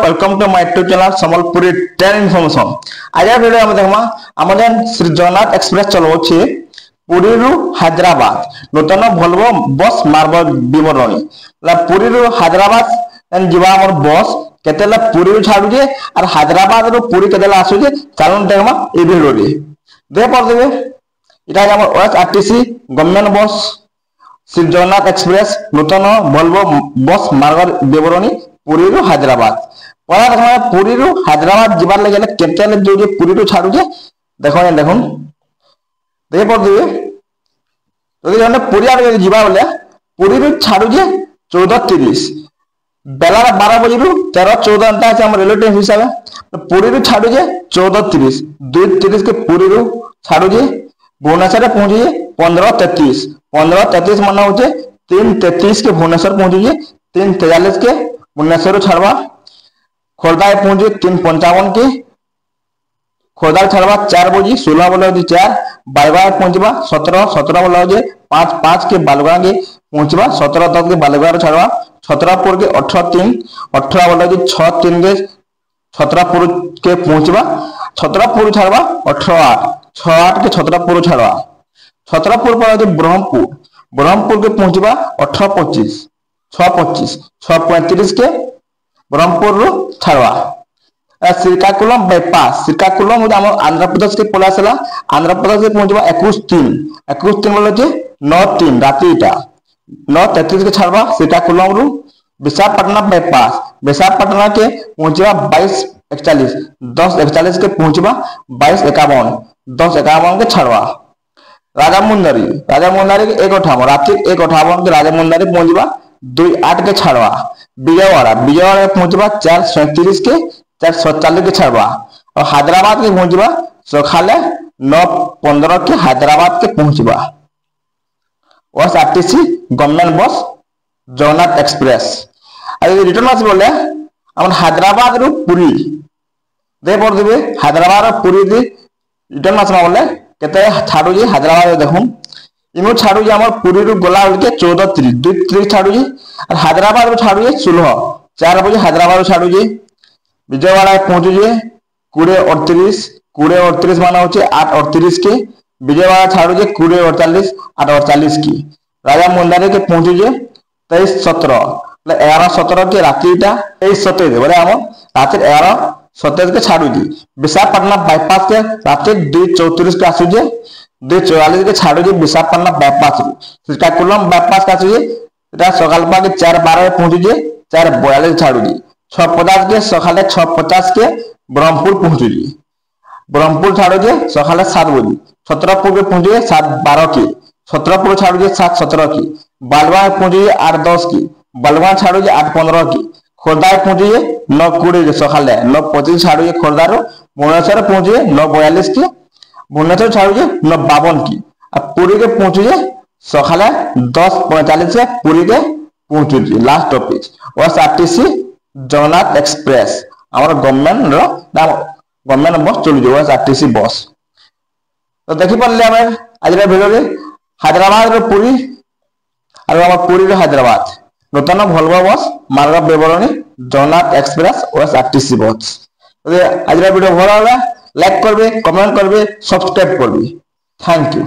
Welcome to my YouTube channel Sambalpuri train information. आज video में देखमा आम श्री जगन्नाथ एक्सप्रेस चलो पुरी रु हैदराबाद नूतन भोल्वो बस मार्ग विवरणी पुरी रु हैदराबाद जीवा हमर बस केतेला पुरी रु छाडुजे और हैदराबाद रु पुरी केतेला आसुजे चलन देखमा ए वीडियो रे दे पर देबे इटा हमर ओएसआरटीसी गवर्नमेंट बस श्री जगन्नाथ एक्सप्रेस नूतन भोल्वो बस मार्ग विवरणी पुरी रु हैदराबाद पड़ा देखा पुरी रु हैदराबाद जीवार लगे केते जो पुरी रु छाड़ू देखो देखुन देख पड़े जो जन पुरी आगे जीवा बोले पुरी रु छाड़ू 14:30 बेला 12 बजे रु 13-14 एंता है रेलवे ट्रेन हिसाब से पुरी रु छाड़ू 14:30 2:30 के पुरी रु छाड़ू भुवनेश्वर पहुंचे 15:33 मन हो 3:33 के भुवनेश्वर पहुंचे 3:43 के भुवनेश्वर छाड़वा खोर्धा पहुंचे 3:55 के खोर्धा छाड़वा 4 बजे 16 बोला 4 बालुगा पहुंचवा 17 बोला 5:05 के बालुगा के पहुंचवा 17:10 के बालुगा छाड़वा छतरापुर के 18 बोला 6:03 के छतरापुर के पहुंचवा छतरापुर छाड़वा 18:08 के छतरापुर छाड़वा छतरापुर पर ब्रह्मपुर के पहुंचवा 18:25 6:35 के ब्रह्मपुर रु छाड़वा श्रीकाकुलम बाईपास श्रीकाकुलम आंध्र प्रदेश के पलासला आंध्र प्रदेश के पहुंचवा 21:03 बोले 9:03 रात्रि 9:33 के छाड़वा श्रीकाकुलम रु विशाखापट्टनम बाईपास विशाखापट्टनम के पहुंचवा 22:41 10:41 के पहुंचवा 22:51 10:51 के छाड़वा राजामुंदरी के 1:58 रात्रि 1:58 के राजामुंदरी पहुंचवा 2:08 के छाड़वा विजयवाड़ा पहुंचवा 4:37 के 4:47 के छाड़वा और हैदराबाद के पहुंचवा सकाले 9:15 के हैदराबाद के पहुंचवा ओएसआरटीसी गवर्नमेंट बस जगन्नाथ एक्सप्रेस आज रिटर्न आस बोले हम हैदराबाद रु पुरी दे पड़ देबे हैदराबाद रु पुरी दे रिटर्न आस बोले केते छाडू जी हैदराबाद देखूं इमो छाडू जी हमर पुरी रु गोला के 14:30 2:30 छाडू जी और हैदराबाद रु छाडू जी 4 बजे हैदराबाद रु छाडू जी विजयवाड़ा पहुंचू जी 20:38 माना होचे 8:38 के विजयवाड़ा छाडू जी 20:48 8:48 की राजा मुंदारी के पहुंचू जी 23:17 11:17 के रात्रिटा 23:27 बोले हम रात्रि 11:27 के छाडू जी विशाखापट्टनम बाईपास के रात्रि 2:34 के आसू जी 2:44 के छाडू जी विशाखापट्टनम बाईपास श्रीकाकुलम बाईपास का आसू जी एटा सकाल पाके 4:12 में पहुंचू जी 4:42 छाडू जी 6:50 के सकाले 6:50 के ब्रह्मपुर पहुंचू जी ब्रह्मपुर छाडू जी सकाले 7 बजे छतरापुर के पहुंचू 7:12 की छतरापुर छाडू जी 7:17 की बालुआ पहुंचू 8:10 की बालुआ छाडू जी 8:15 की खोर्धा पहुंचू 9:20 के सकाले 9:25 छाडू जी खोर्धा रो भुवनेश्वर पहुंचू 9:42 की भुवनेश्वर छाडू जी 9:52 की और पुरी के पहुंचू सकाले 10:45 से पुरी के पहुंचू last stoppage OSRTC Jagannath express आमर गवर्नमेंट बस चलू ओएसआरटीसी बस तो देखि पड़ले हम आज वीडियो रे हैदराबाद रो पुरी और हम पुरी रो हैदराबाद नूतन भोल्वो बस मार्ग विवरणी जगन्नाथ एक्सप्रेस ओएसआरटीसी बस आज वीडियो भल लाइक करबे कमेंट करबे सब्सक्राइब करबे थैंक यू।